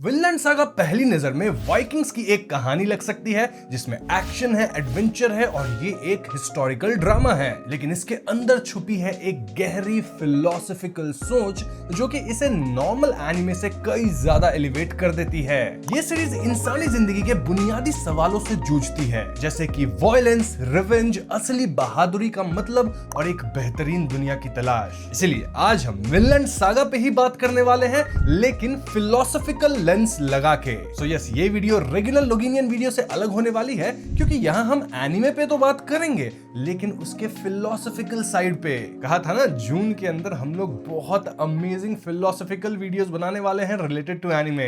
Vinland saga पहली नजर में वाइकिंग्स की एक कहानी लग सकती है जिसमें एक्शन है, एडवेंचर है और ये एक हिस्टोरिकल ड्रामा है, लेकिन इसके अंदर छुपी है एक गहरी फिलोसॉफिकल सोच जो कि इसे नॉर्मल एनिमे से कई ज्यादा एलिवेट कर देती है। ये सीरीज इंसानी जिंदगी के बुनियादी सवालों से जूझती है, जैसे कि वॉयलेंस, रिवेंज, असली बहादुरी का मतलब और एक बेहतरीन दुनिया की तलाश। इसीलिए आज हम विनलैंड सागा पे ही बात करने वाले हैं, लेकिन फिलोसॉफिकल लेंस लगा के। सो यस, ये वीडियो रेगुलर लोगिनियन वीडियो से अलग होने वाली है क्योंकि यहाँ हम एनिमे पे तो बात करेंगे लेकिन उसके फिलोसॉफिकल साइड पे। कहा था ना जून के अंदर हम लोग बहुत अमेजिंग फिलोसॉफिकल वीडियोस बनाने वाले हैं रिलेटेड टू एनिमे।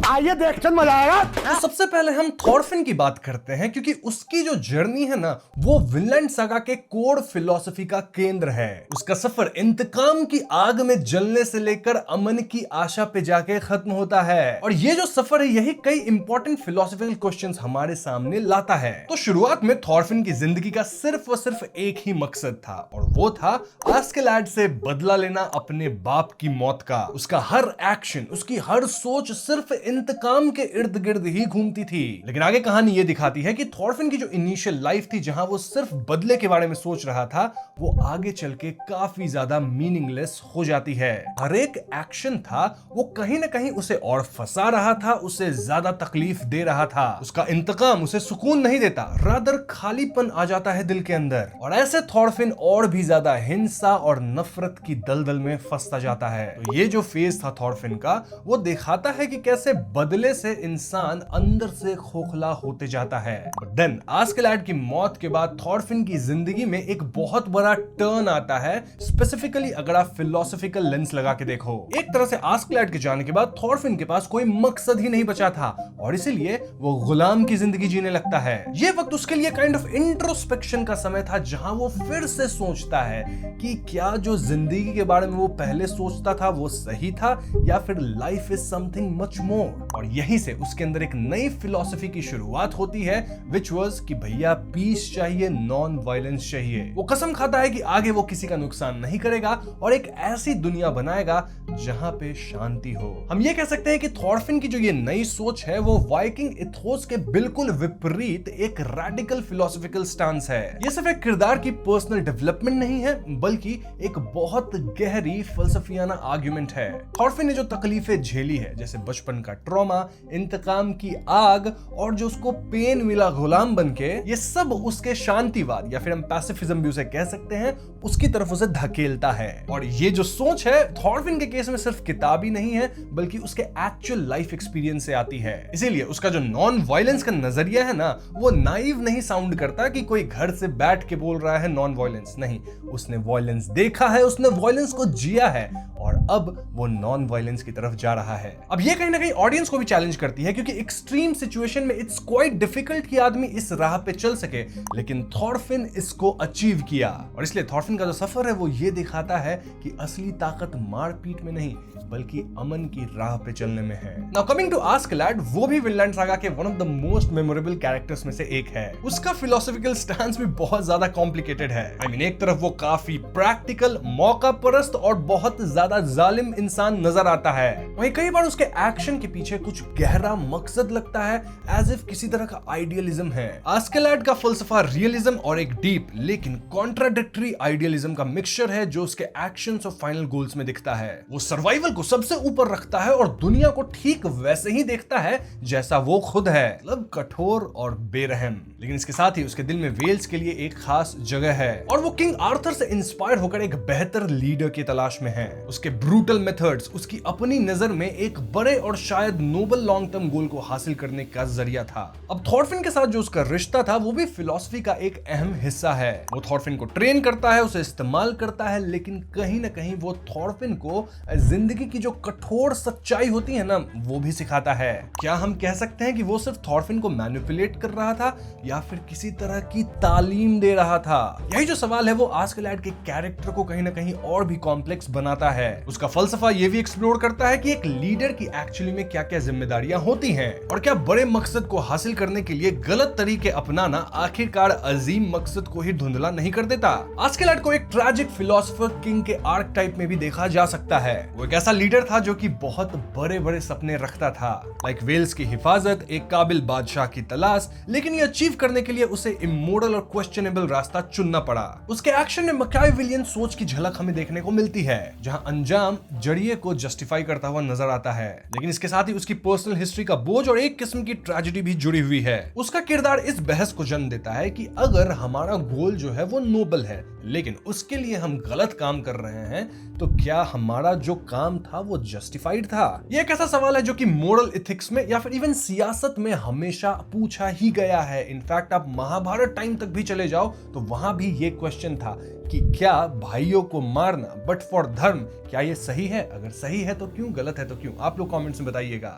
आइए देखते मजा आएगा। तो सबसे पहले हम थॉरफिन की बात करते हैं क्योंकि उसकी जो जर्नी है ना वो विनलैंड सागा के कोर फिलोसफी का केंद्र है। उसका सफर इंतकाम की आग में जलने से लेकर अमन की आशा पे जाके खत्म होता है और ये जो सफर है यही कई इंपॉर्टेंट फिलोसॉफिकल क्वेश्चंस हमारे सामने लाता है। तो शुरुआत में थॉरफिन की जिंदगी का सिर्फ और सिर्फ एक ही मकसद था और वो था आस्केलाड से बदला लेना अपने बाप की मौत का। उसका हर एक्शन, उसकी हर सोच सिर्फ इंतकाम के इर्द गिर्द ही घूमती थी। लेकिन आगे कहानी ये दिखाती है कि थॉरफिन की जो इनिशियल लाइफ थी जहां वो सिर्फ बदले के बारे में सोच रहा था, वो आगे चल के काफी ज्यादा मीनिंगलेस हो जाती है। हर एक एक्शन था वो कहीं ना कहीं उसे और फंसा रहा था, उसे ज्यादा तकलीफ दे रहा था। उसका इंतकाम उसे सुकून नहीं देता, रादर खालीपन आ जाता है दिल के अंदर। और ऐसे थॉरफिन और भी ज्यादा हिंसा और नफरत की दलदल में फंसता जाता है। तो ये जो फेज था थॉरफिन का वो दिखाता है कि कैसे बदले से इंसान अंदर से खोखला होते जाता है। बट देन आस्केलाड की मौत के बाद थॉरफिन की जिंदगी में एक बहुत बड़ा टर्न आता है, स्पेसिफिकली अगर आप फिलोसॉफिकल लेंस लगा के देखो। एक तरह से आस्केलाड के जाने के बाद थॉरफिन के पास कोई मकसद ही नहीं बचा था और इसीलिए वो गुलाम की जिंदगी जीने लगता है। ये वक्त उसके लिए काइंड ऑफ इंट्रोस्पेक्शन का समय था जहां वो फिर से सोचता है कि क्या जो जिंदगी के बारे में वो पहले सोचता था वो सही था या फिर life is something much more. और यहीं से उसके अंदर एक नई फिलॉसफी की शुरुआत होती है विच वाज कि भैया पीस चाहिए, नॉन वायलेंस चाहिए। वो कसम खाता है कि आगे वो किसी का नुकसान नहीं करेगा और एक ऐसी दुनिया बनाएगा जहां पे शांति हो। हम ये कह सकते हैं कि थॉरफिन की जो ये नई सोच है वो वाइकिंग इथोस के बिल्कुल विपरीत एक रैडिकल फिलोसॉफिकल स्टांस है। ये सिर्फ एक किरदार की पर्सनल डेवलपमेंट नहीं है बल्कि एक बहुत गहरी फलसफियाना आर्गुमेंट है। थॉरफिन ने जो तकलीफें झेली है जैसे बचपन का ट्रॉमा, इंतकाम की आग और जो उसको पेन मिला गुलाम बनके, ये सब उसके शांतिवाद या फिर हम पैसिफिज्म भी उसे कह सकते हैं उसकी तरफ उसे धकेलता है। और ये जो सोच है थॉरफिन के केस में सिर्फ किताबी नहीं है बल्कि उसके एक्चुअल लाइफ एक्सपीरियंस से आती है। इसीलिए उसका जो नॉन वायलेंस का नजरिया है ना वो नाइव नहीं साउंड करता कि कोई घर से बैठ के बोल रहा है नॉन वायलेंस। नहीं, उसने वायलेंस देखा है, उसने वायलेंस को जिया है और अब वो नॉन वायलेंस की तरफ जा रहा है। अब ये कहीं ना कहीं ऑडियंस को भी चैलेंज करती है क्योंकि एक्सट्रीम सिचुएशन में इट्स क्वाइट डिफिकल्ट कि आदमी इस राह पे चल सके, लेकिन थॉरफिन इसको अचीव किया। और इसलिए थॉरफिन का जो सफर है वो ये दिखाता है कि असली ताकत मारपीट में नहीं बल्कि अमन की राह पे चलने में है। नाउ कमिंग टू आस्केलाड, वो भी विनलैंड सागा के one of the most memorable characters में से एक है। उसका फिलोसॉफिकल स्टांस भी बहुत ज्यादा कॉम्प्लिकेटेड है। I mean, एक तरफ वो काफी प्रैक्टिकल, मौका परस्त और बहुत ज्यादा जालिम इंसान नजर आता है, वहीं कई बार उसके एक्शन के पीछे कुछ गहरा मकसद लगता है, एज इफ किसी तरह का आइडियलिज्म है। आस्केलाड का फलसफा रियलिज्म और एक डीप लेकिन कॉन्ट्राडिक्टरी आइडियलिज्म का मिक्सचर है जो उसके एक्शंस और फाइनल गोल्स में दिखता है। वो सर्वाइवल को सबसे ऊपर रखता है और दुनिया को ठीक वैसे ही देखता है जैसा वो खुद है, मतलब कठोर और बेरहम। लेकिन इसके साथ ही उसके दिल में वेल्स के लिए एक खास जगह है और वो किंग आर्थर से इंस्पायर होकर एक बेहतर लीडर की तलाश में है। उसके ब्रूटल मेथड्स उसकी अपनी नजर में एक बड़े और शायद नोबल लॉन्ग टर्म गोल को हासिल करने का जरिया था। अब थॉरफिन के साथ जो उसका रिश्ता था वो भी फिलॉसफी का एक अहम हिस्सा है। वो थॉरफिन को ट्रेन करता है, उसे इस्तेमाल करता है, लेकिन कहीं ना कहीं वो थॉरफिन को जिंदगी की जो कठोर सच्चाई होती है ना वो भी सिखाता है। क्या हम कह सकते हैं कि वो सिर्फ थॉरफिन को मैनिपुलेट कर रहा था या फिर किसी तरह की तालीम दे रहा था? यही जो सवाल है वो आस्केलाड के कैरेक्टर को कहीं ना कहीं और भी कॉम्प्लेक्स बनाता है। उसका फलसफा ये भी एक्सप्लोर करता है कि एक लीडर की एक्चुअली में क्या क्या जिम्मेदारियां होती हैं और क्या बड़े मकसद को हासिल करने के लिए गलत तरीके अपनाना आखिरकार अजीम मकसद को ही धुंधला नहीं कर देता। आस्केलाड को एक ट्रैजिक फिलोसोफर किंग के आर्क टाइप में भी देखा जा सकता है। वो एक ऐसा लीडर था जो कि बहुत बड़े बड़े सपने रखता था, लाइक वेल्स की हिफाजत, एक काबिल बादशाह की तलाश, लेकिन ये अचीव करने के लिए उसे इमोरल और क्वेश्चनेबल रास्ता चुनना पड़ा। उसके एक्शन में मैकियावेलियन सोच की झलक हमें देखने को मिलती है, जहां अंजाम जरिए को जस्टिफाई करता हुआ नजर आता है, लेकिन इसके साथ ही उसकी पर्सनल हिस्ट्री का बोझ और एक किस्म की ट्रेजेडी भी जुड़ी हुई है। उसका किरदार इस बहस को जन्म देता है कि अगर हमारा गोल जो है वो नोबल है, लेकिन उसके लिए हम गलत काम कर रहे हैं, तो क्या हमारा जो काम था वो जस्टिफाइड था? ये एक ऐसा सवाल है जो कि मोरल एथिक्स में या फिर इवन सियासत में हमेशा पूछा ही गया है। इनफैक्ट आप महाभारत टाइम तक भी चले जाओ तो वहां भी ये क्वेश्चन था कि क्या भाइयों को मारना बट फॉर धर्म, क्या ये सही है? अगर सही है तो क्यों, गलत है तो क्यों? आप लोग कमेंट्स में बताइएगा।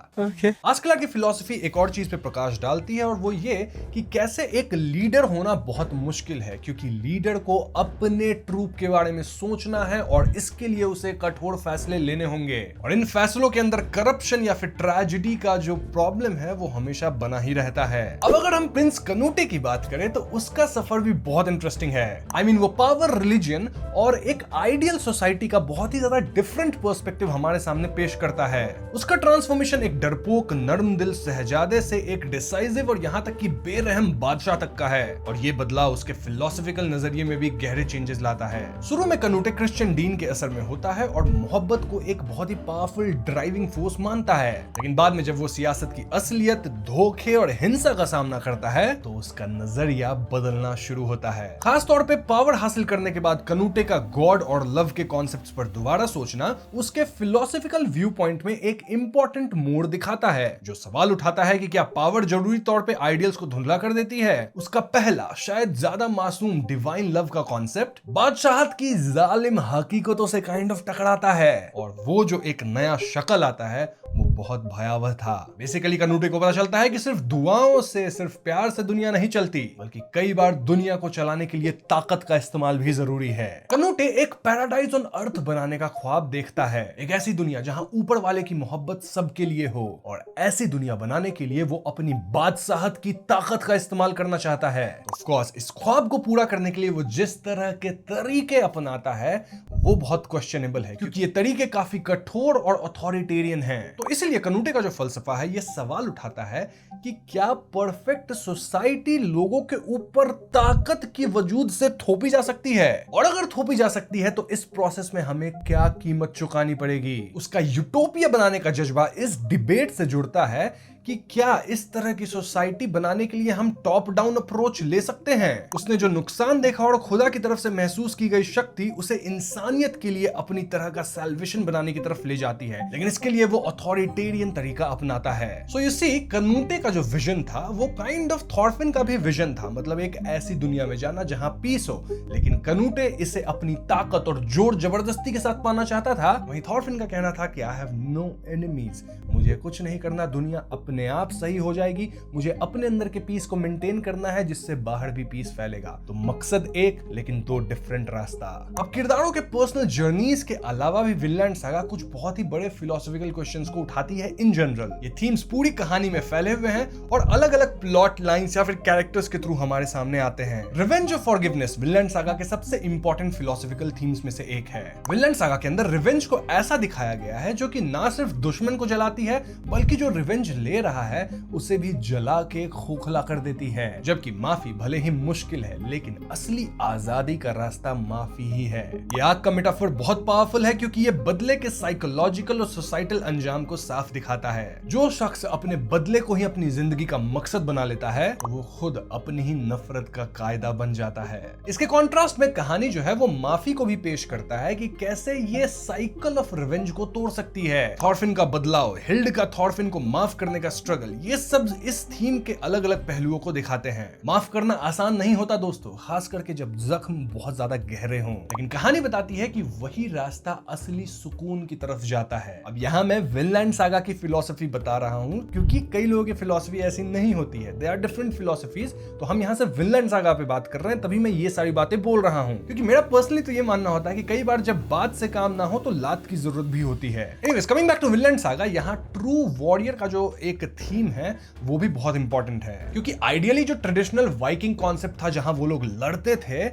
आजकल की फिलॉसफी एक और चीज पे प्रकाश डालती है और वो ये कि कैसे एक लीडर होना बहुत मुश्किल है, क्योंकि लीडर को अपने ट्रूप के बारे में सोचना है और इसके लिए उसे कठोर फैसले लेने होंगे, और इन फैसलों के अंदर करप्शन या फिर ट्रेजेडी का जो प्रॉब्लम है वो हमेशा बना ही रहता है। अब अगर हम प्रिंस कनूटे की बात करें तो उसका सफर भी बहुत इंटरेस्टिंग है। आई मीन वो पावर, रिलीजन और एक आइडियल सोसाइटी का बहुत ही ज्यादा डिफरेंट पर्सपेक्टिव हमारे सामने पेश करता है। उसका ट्रांसफॉर्मेशन एक डरपोक, नर्म दिल शहजादे से एक डिसाइसिव और यहां तक कि बेरहम बादशाह तक का है, और ये बदलाव उसके फिलोसॉफिकल नजरिए में भी गहरे चेंजेस लाता है। शुरू में कनूटे क्रिश्चियन डीन के असर में होता है और मोहब्बत को एक बहुत ही पावरफुल ड्राइविंग फोर्स मानता है, लेकिन बाद में जब वो सियासत की असलियत, धोखे और हिंसा का सामना करता है तो उसका नजरिया बदलना शुरू होता है। खास तौर पे पावर हासिल करने के बाद कनूटे का गॉड और लव के कॉन्सेप्ट्स पर दोबारा सोचना उसके फिलोसॉफिकल व्यू पॉइंट में एक इंपॉर्टेंट मोड़ दिखाता है, जो सवाल उठाता है कि क्या पावर जरूरी तौर पे आइडियल्स को धुंधला कर देती है। उसका पहला, शायद ज्यादा मासूम डिवाइन लव का कॉन्सेप्ट बादशाहत की जालिम हकीकतों से काइंड ऑफ टकराता है, और वो जो एक नया शक्ल आता है वो बहुत भयावह था। बेसिकली कनूटे को पता चलता है कि सिर्फ दुआओं से, सिर्फ प्यार से दुनिया नहीं चलती, बल्कि कई बार दुनिया को चलाने के लिए ताकत का इस्तेमाल भी जरूरी है। कनूटे एक पैराडाइज ऑन अर्थ बनाने का ख्वाब देखता है, एक ऐसी दुनिया जहां ऊपर वाले की मोहब्बत सबके लिए हो, और ऐसी दुनिया बनाने के लिए वो अपनी बादशाहत की ताकत का इस्तेमाल करना चाहता है। ऑफ कोर्स इस ख्वाब को पूरा करने के लिए वो जिस तरह के तरीके अपनाता है वो बहुत क्वेश्चनेबल है, क्योंकि ये तरीके काफी कठोर और अथॉरिटेरियन हैं। तो इसलिए कनूटे का जो फलसफा है ये सवाल उठाता है कि क्या परफेक्ट सोसाइटी लोगों के ऊपर ताकत की वजूद से थोपी जा सकती है, और अगर थोपी जा सकती है तो इस प्रोसेस में हमें क्या कीमत चुकानी पड़ेगी। उसका यूटोपिया बनाने का जज्बा इस डिबेट से जुड़ता है कि क्या इस तरह की सोसाइटी बनाने के लिए हम टॉप डाउन अप्रोच ले सकते हैं। उसने जो नुकसान देखा और खुदा की तरफ से महसूस की गई शक्ति उसे इंसानियत के लिए अपनी तरह का सैल्वेशन बनाने की तरफ ले जाती है, लेकिन इसके लिए वो अथॉरिटेरियन तरीका अपनाता है। सो यू सी, कनूटे का जो विजन था वो काइंड ऑफ थॉर्फिन का भी विजन था, मतलब एक ऐसी दुनिया में जाना जहां पीस हो, लेकिन कनूटे इसे अपनी ताकत और जोर जबरदस्ती के साथ पाना चाहता था। वहीं थॉर्फिन का कहना था कि आई हैव नो एनिमीज, मुझे कुछ नहीं करना, दुनिया अपने आप सही हो जाएगी, मुझे अपने अंदर के पीस को मेंटेन करना है जिससे बाहर भी पीस फैलेगा। तो मकसद एक, लेकिन दो डिफरेंट रास्ता। अब किरदारों के पर्सनल जर्नीज के अलावा भी विनलैंड सागा कुछ बहुत ही बड़े फिलोसॉफिकल क्वेश्चंस को उठाती है इन जनरल। ये थीम्स पूरी कहानी में फैले हुए हैं और अलग अलग प्लॉट लाइंस या फिर कैरेक्टर्स के थ्रू हमारे सामने आते हैं। रिवेंज और फॉरगिवनेस विनलैंड सागा के सबसे इंपॉर्टेंट फिलोसॉफिकल थीम्स में से एक है। विनलैंड सागा के अंदर रिवेंज को ऐसा दिखाया गया है जो कि ना सिर्फ दुश्मन को जलाती है, बल्कि जो रिवेंज ले रहा है उसे भी जला के खोखला कर देती है। जबकि माफी भले ही मुश्किल है, लेकिन असली आजादी का रास्ता माफी ही है। ये आग का मेटाफर बहुत पावरफुल है क्योंकि ये बदले के साइकोलॉजिकल और सोसाइटल अंजाम को साफ दिखाता है। जो शख्स अपने बदले को ही अपनी जिंदगी का मकसद बना लेता है वो खुद अपनी ही नफरत का कायदा बन जाता है। इसके कॉन्ट्रास्ट में कहानी जो है वो माफी को भी पेश करता है कि कैसे ये साइकिल ऑफ रिवेंज को तोड़ सकती है। थॉर्फिन का बदलाव, हिल्ड का थॉर्फिन को माफ करने का स्ट्रगल, ये सब इस थीम के अलग अलग पहलुओं को दिखाते हैं। माफ करना आसान नहीं होता दोस्तों, खास करके जब जख्म बहुत ज्यादा गहरे हों, लेकिन कहानी बताती है कि वही रास्ता असली सुकून की तरफ जाता है। अब यहाँ मैं विनलैंड सागा की फिलॉसफी बता रहा हूँ क्योंकि कई लोगों की फिलॉसफी ऐसी नहीं होती है, दे आर डिफरेंट फिलॉसफीज। तो हम यहाँ से विनलैंड सागा पे बात कर रहे हैं, तभी मैं ये सारी बातें बोल रहा हूँ, क्योंकि मेरा पर्सनली तो ये मानना होता है कि कई बार जब बात से काम ना हो तो लात की जरूरत भी होती है। Anyways, coming back to Vinland Saga, यहाँ ट्रू वॉरियर का जो एक एक थीम है वो भी बहुत इंपॉर्टेंट है, क्योंकि आइडियली जो ट्रेडिशनल वाइकिंग कॉन्सेप्ट था जहां वो लोग लड़ते थे,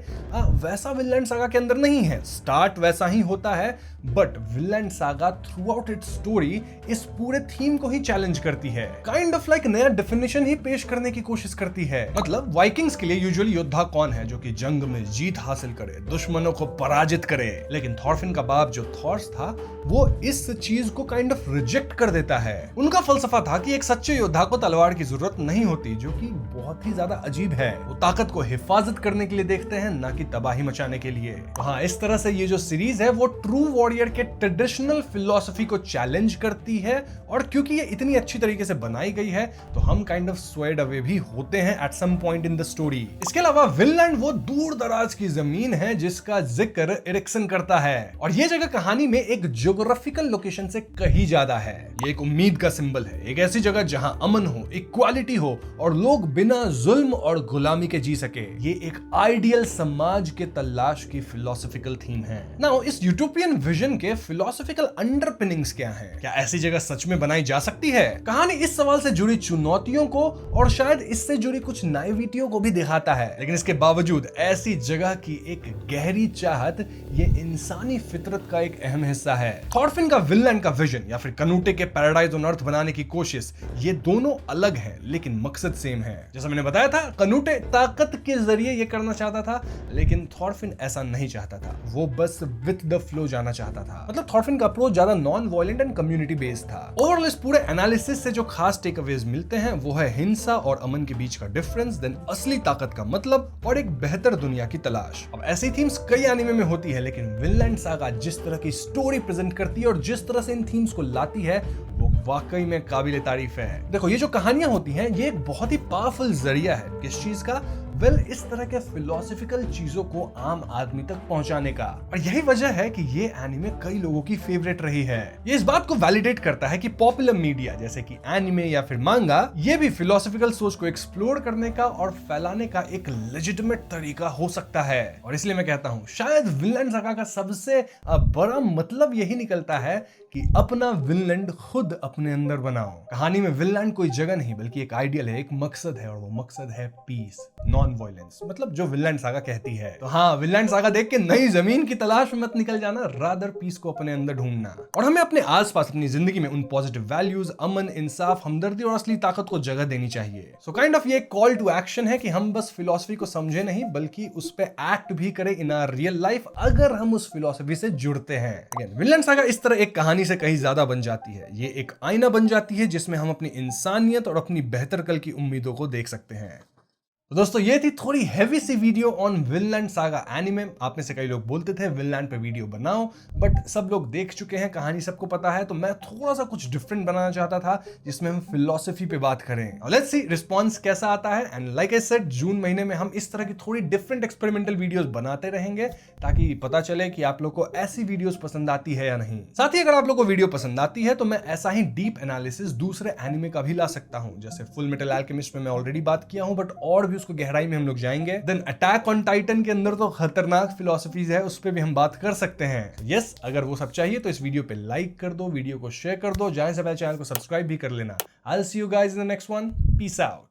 वैसा विनलैंड सागा के अंदर नहीं है। स्टार्ट वैसा ही होता है, but Vinland saga through out it's story इस पूरे थीम को ही चैलेंज करती है, काइंड ऑफ लाइक नया डेफिनेशन ही पेश करने की कोशिश करती है। मतलब वाइकिंग्स के लिए यूजुअली योद्धा कौन है जो कि जंग में जीत हासिल करे, दुश्मनों को पराजित करे, लेकिन थॉरफिन का बाप जो थॉर्स था वो इस चीज को काइंड ऑफ रिजेक्ट कर देता है। उनका फलसफा था कि एक सच्चे योद्धा को तलवार की जरूरत नहीं होती, जो कि बहुत ही ज्यादा अजीब है। वो ताकत को हिफाजत करने के लिए देखते हैं, ना कि तबाही मचाने के लिए। हाँ, इस तरह से ये जो सीरीज है वो ट्रू वॉरियर के ट्रेडिशनल फिलॉसफी को चैलेंज करती है, और क्योंकि ये इतनी अच्छी तरीके से बनाई गई है तो हम काइंड ऑफ स्वेड अवे भी होते हैं at some point in the story. इसके अलावा विनलैंड वो दूर दराज की जमीन है जिसका जिक्र एरिक्सन करता है, और ये जगह कहानी में एक ज्योग्राफिकल लोकेशन से कहीं ज्यादा है। ये एक उम्मीद का सिंबल है, एक ऐसी जगह जहां अमन हो, इक्वालिटी हो और लोग बिना जुल्म और गुलामी के जी सके। ये एक आइडियल समाज के तलाश की फिलोसॉफिकल थीम है। नाउ इस यूटोपियन विजन के फिलोसॉफिकल अंडरपिनिंग्स क्या हैं? क्या ऐसी जगह सच में बनाई जा सकती है? कहानी इस सवाल से जुड़ी चुनौतियों को और शायद इससे जुड़ी कुछ नाइविटियों को भी दिखाता है, लेकिन इसके बावजूद ऐसी जगह की एक गहरी चाहत ये इंसानी फितरत का एक अहम हिस्सा है। थॉरफिन का विनलैंड का विजन या फिर कनूटे के पैराडाइज ऑन अर्थ बनाने की कोशिश, ये दोनों अलग है लेकिन मकसद सेम है। जैसा मैंने बताया था, कनूटे ताकत के जरिए ये करना चाहता था, लेकिन थॉरफिन ऐसा नहीं चाहता था। वो बस विद द फ्लो जाना चाहता था। मतलब थॉरफिन का अप्रोच ज्यादा non violent and community based था। ओवरऑल इस पूरे एनालिसिस से जो खास टेकअवेज मिलते हैं वो है हिंसा और अमन के बीच का डिफरेंस, देन असली ताकत का मतलब और एक बेहतर दुनिया की तलाश। अब ऐसी थीम्स कई एनिमे में होती है, लेकिन विनलैंड सागा जिस तरह की स्टोरी प्रेजेंट करती है और जिस तरह से इन थीम्स को लाती है वो वाकई में काबिल तारीफ है। देखो, ये जो कहानियां होती हैं ये एक बहुत ही पावरफुल जरिया है किस चीज का? इस तरह के फिलोसॉफिकल चीजों को आम आदमी तक पहुंचाने का, और यही वजह है कि ये एनिमे कई लोगों की फेवरेट रही है। ये इस बात को वैलिडेट करता है कि पॉपुलर मीडिया जैसे कि एनिमे या फिर मांगा, ये भी फिलोसॉफिकल सोच को एक्सप्लोर करने का और फैलाने का एक लेजिटिमेट तरीका हो सकता है। और इसलिए मैं कहता हूं शायद विनलैंड सागा का सबसे बड़ा मतलब यही निकलता है कि अपना विनलैंड खुद अपने अंदर बनाओ। कहानी में विनलैंड कोई जगह नहीं बल्कि एक आइडियल है, एक मकसद है, और वो मकसद है पीस, नॉन वायलेंस। मतलब जो विनलैंड सागा कहती है। तो हाँ, विनलैंड सागा देख के नई जमीन की तलाश में मत निकल जाना, रादर पीस को अपने अंदर ढूंढना। और हमें अपने आसपास अपनी जिंदगी में उन पॉजिटिव वैल्यूज, अमन, इंसाफ, हमदर्दी और असली ताकत को जगह देनी चाहिए। सो काइंड ऑफ ये कॉल टू एक्शन है कि हम बस फिलोसफी को समझे नहीं बल्कि उस पे एक्ट भी करें इन आवर रियल लाइफ, अगर हम उस फिलोसफी से जुड़ते हैं। विनलैंड सागा इस तरह एक कहानी से कहीं ज्यादा बन जाती है। ये एक आईना बन जाती है जिसमें हम अपनी इंसानियत और अपनी बेहतर कल की उम्मीदों को देख सकते हैं। तो दोस्तों, ये थी थोड़ी हैवी सी video on Vinland Saga anime. आप में से कई लोग बोलते थे विनलैंड पे वीडियो बनाओ, बट सब लोग देख चुके हैं, कहानी सबको पता है। तो मैं थोड़ा सा कुछ डिफरेंट बनाना चाहता था जिसमें हम फिलोसफी पे बात करें, और लेट्स सी रिस्पांस कैसा आता है। एंड लाइक आई सेड, जून महीने में हम इस तरह की थोड़ी डिफरेंट एक्सपेरिमेंटल वीडियोस बनाते रहेंगे ताकि पता चले कि आप लोग को ऐसी वीडियोस पसंद आती है या नहीं। साथ ही अगर आप लोग को वीडियो पसंद आती है तो मैं ऐसा ही डीप एनालिसिस दूसरे एनिमे का भी ला सकता हूं, जैसे फुल मेटल अल्केमिस्ट में मैं ऑलरेडी बात किया हूं, बट और भी उसको गहराई में हम लोग जाएंगे। देन अटैक ऑन टाइटन के अंदर तो खतरनाक फिलोसफीज है, उस पे भी हम बात कर सकते हैं। यस, अगर वो सब चाहिए तो इस वीडियो पे लाइक कर दो, वीडियो को शेयर कर दो, जाने से पहले चैनल को सब्सक्राइब भी कर लेना। I will see you guys in the next one. Peace out.